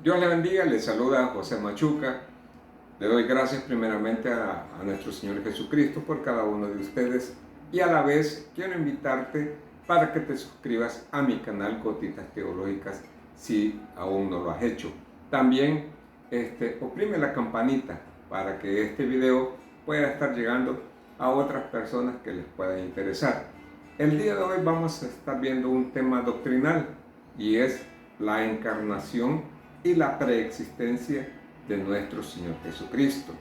Dios le bendiga, le saluda José Machuca. Le doy gracias primeramente a nuestro Señor Jesucristo por cada uno de ustedes y a la vez quiero invitarte para que te suscribas a mi canal Gotitas Teológicas si aún no lo has hecho. También oprime la campanita para que este video pueda estar llegando a otras personas que les pueda interesar. El día de hoy vamos a estar viendo un tema doctrinal y es la encarnación y la preexistencia de nuestro Señor Jesucristo.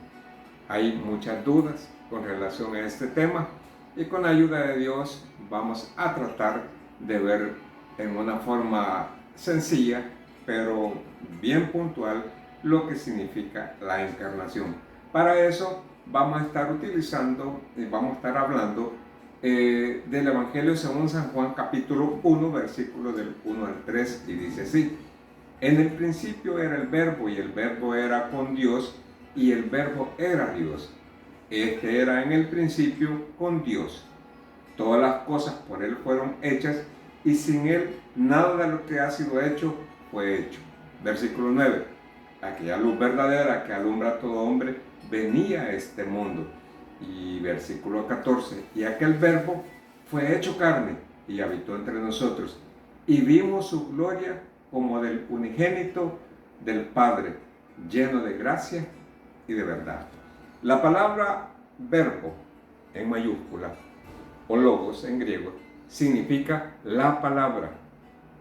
Hay muchas dudas con relación a este tema y con la ayuda de Dios vamos a tratar de ver en una forma sencilla pero bien puntual lo que significa la encarnación. Para eso vamos a estar utilizando y vamos a estar hablando del Evangelio según San Juan capítulo 1 versículos del 1 al 3 y dice así: en el principio era el verbo y el verbo era con Dios y el verbo era Dios. Este era en el principio con Dios. Todas las cosas por Él fueron hechas y sin Él nada de lo que ha sido hecho fue hecho. Versículo 9. Aquella luz verdadera que alumbra a todo hombre venía a este mundo. Y versículo 14. Y aquel verbo fue hecho carne y habitó entre nosotros. Y vimos su gloria como del unigénito del Padre, lleno de gracia y de verdad. La palabra verbo en mayúscula o logos en griego significa la palabra.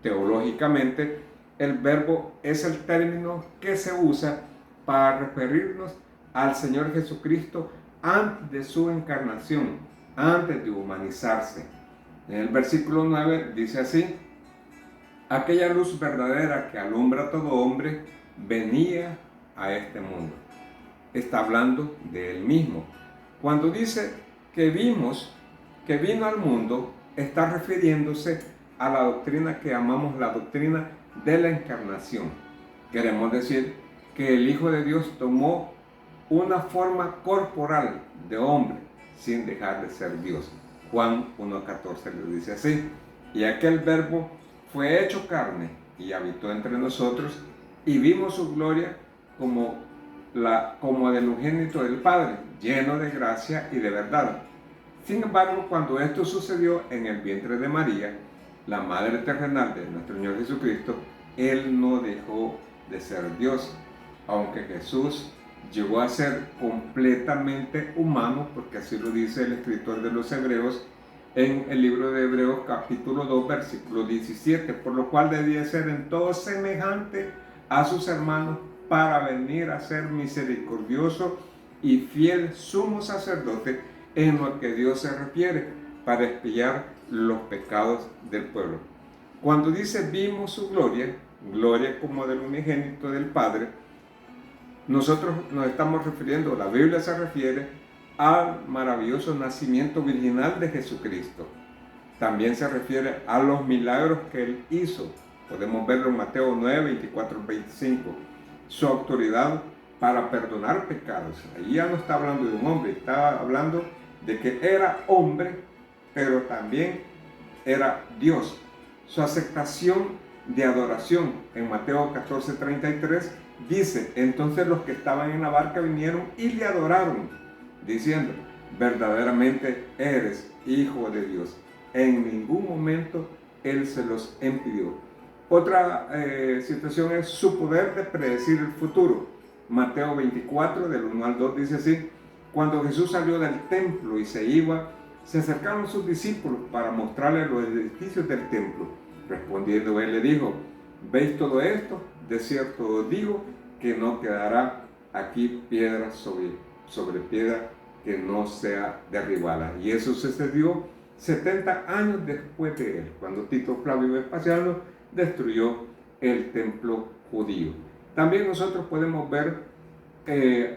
Teológicamente, el verbo es el término que se usa para referirnos al Señor Jesucristo antes de su encarnación, antes de humanizarse. En el versículo 9 dice así: aquella luz verdadera que alumbra a todo hombre venía a este mundo. Está hablando de él mismo. Cuando dice que vimos que vino al mundo, está refiriéndose a la doctrina que llamamos la doctrina de la encarnación. Queremos decir que el Hijo de Dios tomó una forma corporal de hombre sin dejar de ser Dios. Juan 1.14 le dice así: y aquel verbo fue hecho carne y habitó entre nosotros y vimos su gloria como del unigénito del Padre, lleno de gracia y de verdad. Sin embargo, cuando esto sucedió en el vientre de María, la madre terrenal de nuestro Señor Jesucristo, Él no dejó de ser Dios, aunque Jesús llegó a ser completamente humano, porque así lo dice el escritor de los Hebreos en el libro de Hebreos capítulo 2 versículo 17, por lo cual debía ser en todo semejante a sus hermanos para venir a ser misericordioso y fiel sumo sacerdote en lo que Dios se refiere para expiar los pecados del pueblo. Cuando dice vimos su gloria, gloria como del unigénito del Padre, nosotros nos estamos refiriendo, la Biblia se refiere al maravilloso nacimiento virginal de Jesucristo. También se refiere a los milagros que Él hizo. Podemos verlo en Mateo 9, 24, 25. Su autoridad para perdonar pecados. Ahí ya no está hablando de un hombre, está hablando de que era hombre, pero también era Dios. Su aceptación de adoración en Mateo 14, 33 dice: entonces los que estaban en la barca vinieron y le adoraron, diciendo: verdaderamente eres Hijo de Dios. En ningún momento Él se los impidió. Otra situación es su poder de predecir el futuro. Mateo 24, del 1 al 2 dice así: cuando Jesús salió del templo y se iba, se acercaron sus discípulos para mostrarle los edificios del templo. Respondiendo Él le dijo: ¿veis todo esto? De cierto os digo que no quedará aquí piedra sobre piedra que no sea derribada. Y eso sucedió 70 años después de él, cuando Tito Flavio Vespasiano destruyó el templo judío. También nosotros podemos ver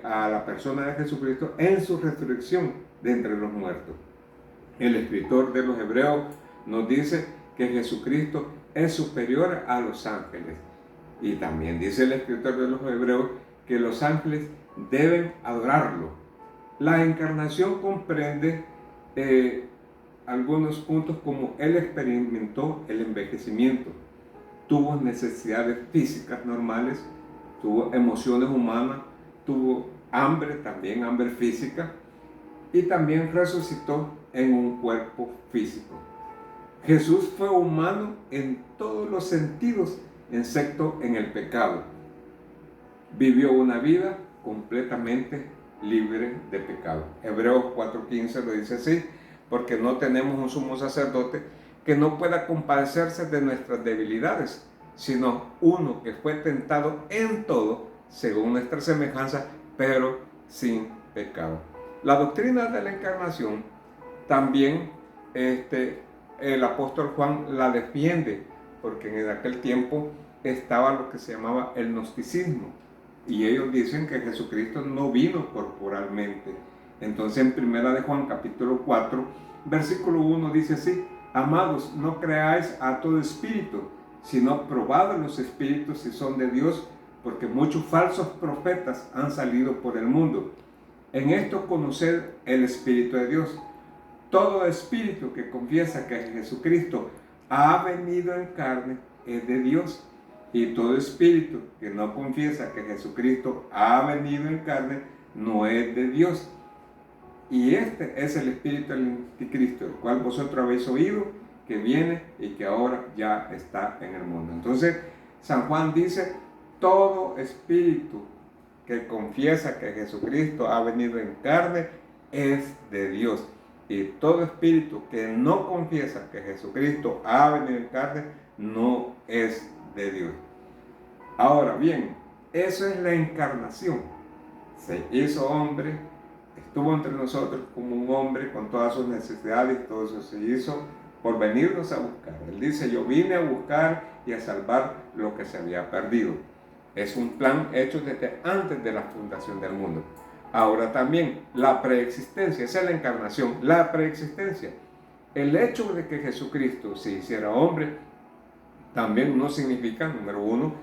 a la persona de Jesucristo en su resurrección de entre los muertos. El escritor de los Hebreos nos dice que Jesucristo es superior a los ángeles. Y también dice el escritor de los Hebreos que los ángeles deben adorarlo. La encarnación comprende algunos puntos como Él experimentó el envejecimiento, tuvo necesidades físicas normales, tuvo emociones humanas, tuvo hambre, también hambre física, y también resucitó en un cuerpo físico. Jesús fue humano en todos los sentidos, excepto en el pecado. Vivió una vida completamente libre de pecado. Hebreos 4:15 lo dice así, porque no tenemos un sumo sacerdote que no pueda compadecerse de nuestras debilidades, sino uno que fue tentado en todo, según nuestra semejanza, pero sin pecado. La doctrina de la encarnación también el apóstol Juan la defiende, porque en aquel tiempo estaba lo que se llamaba el gnosticismo, y ellos dicen que Jesucristo no vino corporalmente. Entonces en primera de Juan capítulo 4 versículo 1 dice así: amados, no creáis a todo espíritu, sino probad los espíritus si son de Dios, porque muchos falsos profetas han salido por el mundo. En esto conoced el Espíritu de Dios. Todo espíritu que confiesa que Jesucristo ha venido en carne es de Dios, y todo espíritu que no confiesa que Jesucristo ha venido en carne no es de Dios. Y este es el espíritu del anticristo, el cual vosotros habéis oído que viene y que ahora ya está en el mundo. Entonces San Juan dice: todo espíritu que confiesa que Jesucristo ha venido en carne es de Dios, y todo espíritu que no confiesa que Jesucristo ha venido en carne no es de Dios. Ahora bien, eso es la encarnación. Se hizo hombre, estuvo entre nosotros como un hombre con todas sus necesidades, todo eso se hizo por venirnos a buscar. Él dice: yo vine a buscar y a salvar lo que se había perdido. Es un plan hecho desde antes de la fundación del mundo. Ahora también, la preexistencia, esa es la encarnación, la preexistencia. El hecho de que Jesucristo se hiciera hombre también no significa, número uno,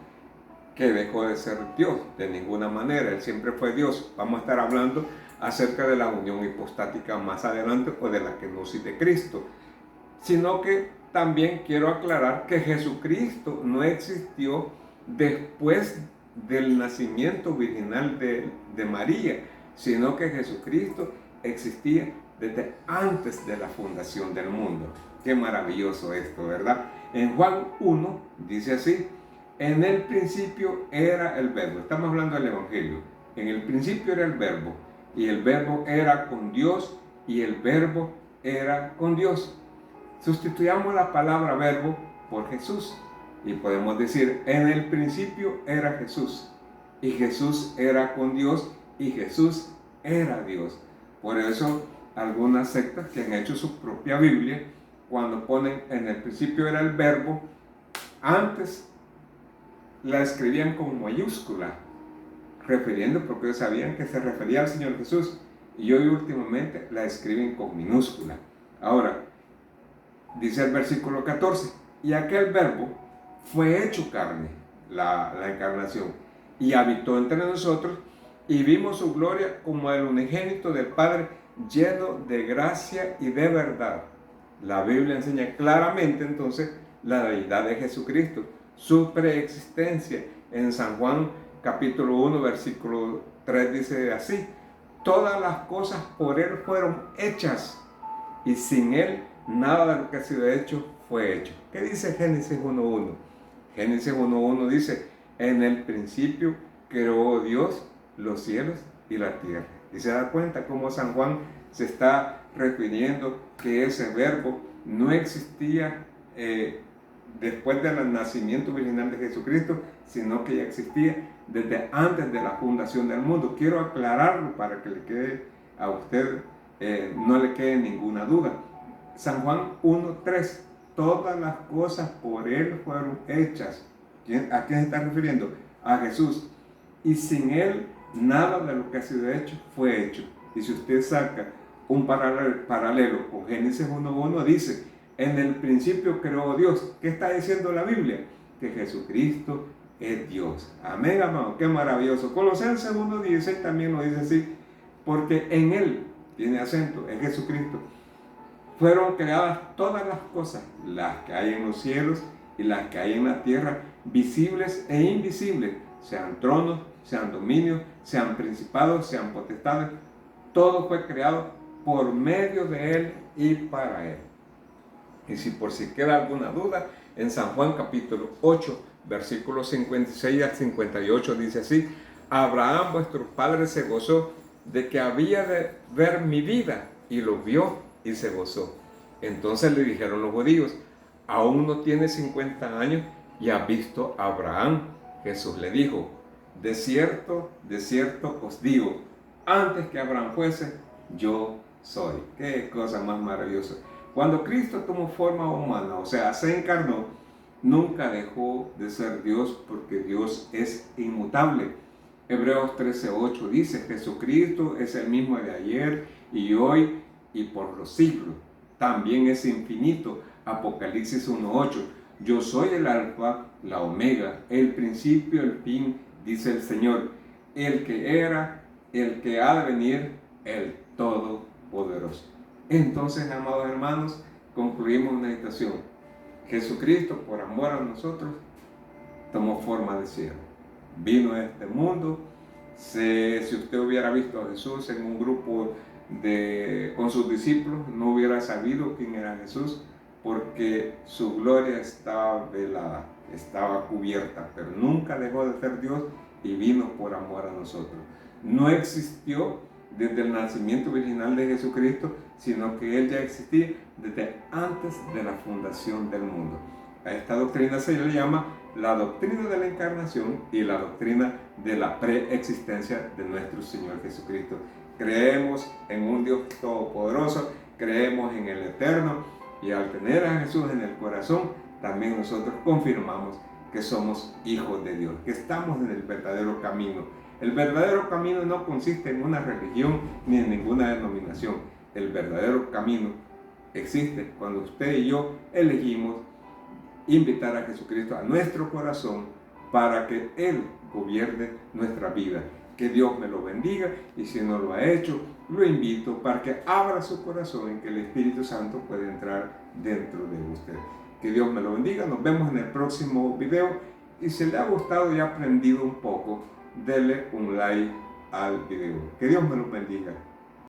que dejó de ser Dios, de ninguna manera. Él siempre fue Dios. Vamos a estar hablando acerca de la unión hipostática más adelante, o de la kenosis de Cristo. Sino que también quiero aclarar que Jesucristo no existió después del nacimiento virginal de María, sino que Jesucristo existía desde antes de la fundación del mundo. Qué maravilloso esto, ¿verdad? En Juan 1 dice así: en el principio era el verbo. Estamos hablando del Evangelio. En el principio era el verbo, y el verbo era con Dios, y el verbo era con Dios. Sustituyamos la palabra verbo por Jesús, y podemos decir: en el principio era Jesús, y Jesús era con Dios, y Jesús era Dios. Por eso algunas sectas que han hecho su propia Biblia, cuando ponen en el principio era el verbo, antes la escribían con mayúscula, refiriendo, porque ellos sabían que se refería al Señor Jesús, y hoy últimamente la escriben con minúscula. Ahora, dice el versículo 14: y aquel verbo fue hecho carne, la encarnación, y habitó entre nosotros, y vimos su gloria como el unigénito del Padre, lleno de gracia y de verdad. La Biblia enseña claramente entonces la deidad de Jesucristo, su preexistencia. En San Juan capítulo 1 versículo 3 dice así: todas las cosas por Él fueron hechas, y sin Él nada de lo que ha sido hecho fue hecho. ¿Qué dice Génesis 1.1? Génesis 1.1 dice: en el principio creó Dios los cielos y la tierra. Y se da cuenta cómo San Juan se está refiriendo que ese verbo no existía después del nacimiento virginal de Jesucristo, sino que ya existía desde antes de la fundación del mundo. Quiero aclararlo para que le quede a usted, no le quede ninguna duda. San Juan 1.3: todas las cosas por Él fueron hechas. ¿A quién se está refiriendo? A Jesús. Y sin Él nada de lo que ha sido hecho fue hecho. Y si usted saca un paralelo con Génesis 1.1, dice: en el principio creó Dios. ¿Qué está diciendo la Biblia? Que Jesucristo es Dios. Amén, amado. Qué maravilloso. Colosenses 1.16 también lo dice así: porque en Él, tiene acento, en Jesucristo, fueron creadas todas las cosas, las que hay en los cielos y las que hay en la tierra, visibles e invisibles, sean tronos, sean dominios, sean principados, sean potestades. Todo fue creado por medio de Él y para Él. Y si por si queda alguna duda, en San Juan capítulo 8, versículos 56 al 58 dice así: Abraham vuestro padre se gozó de que había de ver mi vida, y lo vio y se gozó. Entonces le dijeron los judíos: aún no tiene 50 años y has visto a Abraham. Jesús le dijo: de cierto os digo, antes que Abraham fuese, yo soy. Qué cosa más maravillosa. Cuando Cristo tomó forma humana, o sea, se encarnó, nunca dejó de ser Dios, porque Dios es inmutable. Hebreos 13:8 dice: Jesucristo es el mismo de ayer y hoy y por los siglos. También es infinito. Apocalipsis 1:8: yo soy el alfa, la omega, el principio, el fin, dice el Señor, el que era, el que ha de venir, el Todopoderoso. Entonces, amados hermanos, concluimos una meditación. Jesucristo, por amor a nosotros, tomó forma de siervo. Vino a este mundo. Si usted hubiera visto a Jesús en un grupo con sus discípulos, no hubiera sabido quién era Jesús, porque su gloria estaba velada, estaba cubierta, pero nunca dejó de ser Dios y vino por amor a nosotros. No existió desde el nacimiento original de Jesucristo, sino que Él ya existía desde antes de la fundación del mundo. A esta doctrina se le llama la doctrina de la encarnación y la doctrina de la preexistencia de nuestro Señor Jesucristo. Creemos en un Dios todopoderoso, creemos en el Eterno, y al tener a Jesús en el corazón, también nosotros confirmamos que somos hijos de Dios, que estamos en el verdadero camino. El verdadero camino no consiste en una religión ni en ninguna denominación. El verdadero camino existe cuando usted y yo elegimos invitar a Jesucristo a nuestro corazón para que Él gobierne nuestra vida. Que Dios me lo bendiga, y si no lo ha hecho, lo invito para que abra su corazón en que el Espíritu Santo puede entrar dentro de usted. Que Dios me lo bendiga. Nos vemos en el próximo video, y si le ha gustado y ha aprendido un poco, dele un like al video. Que Dios me lo bendiga.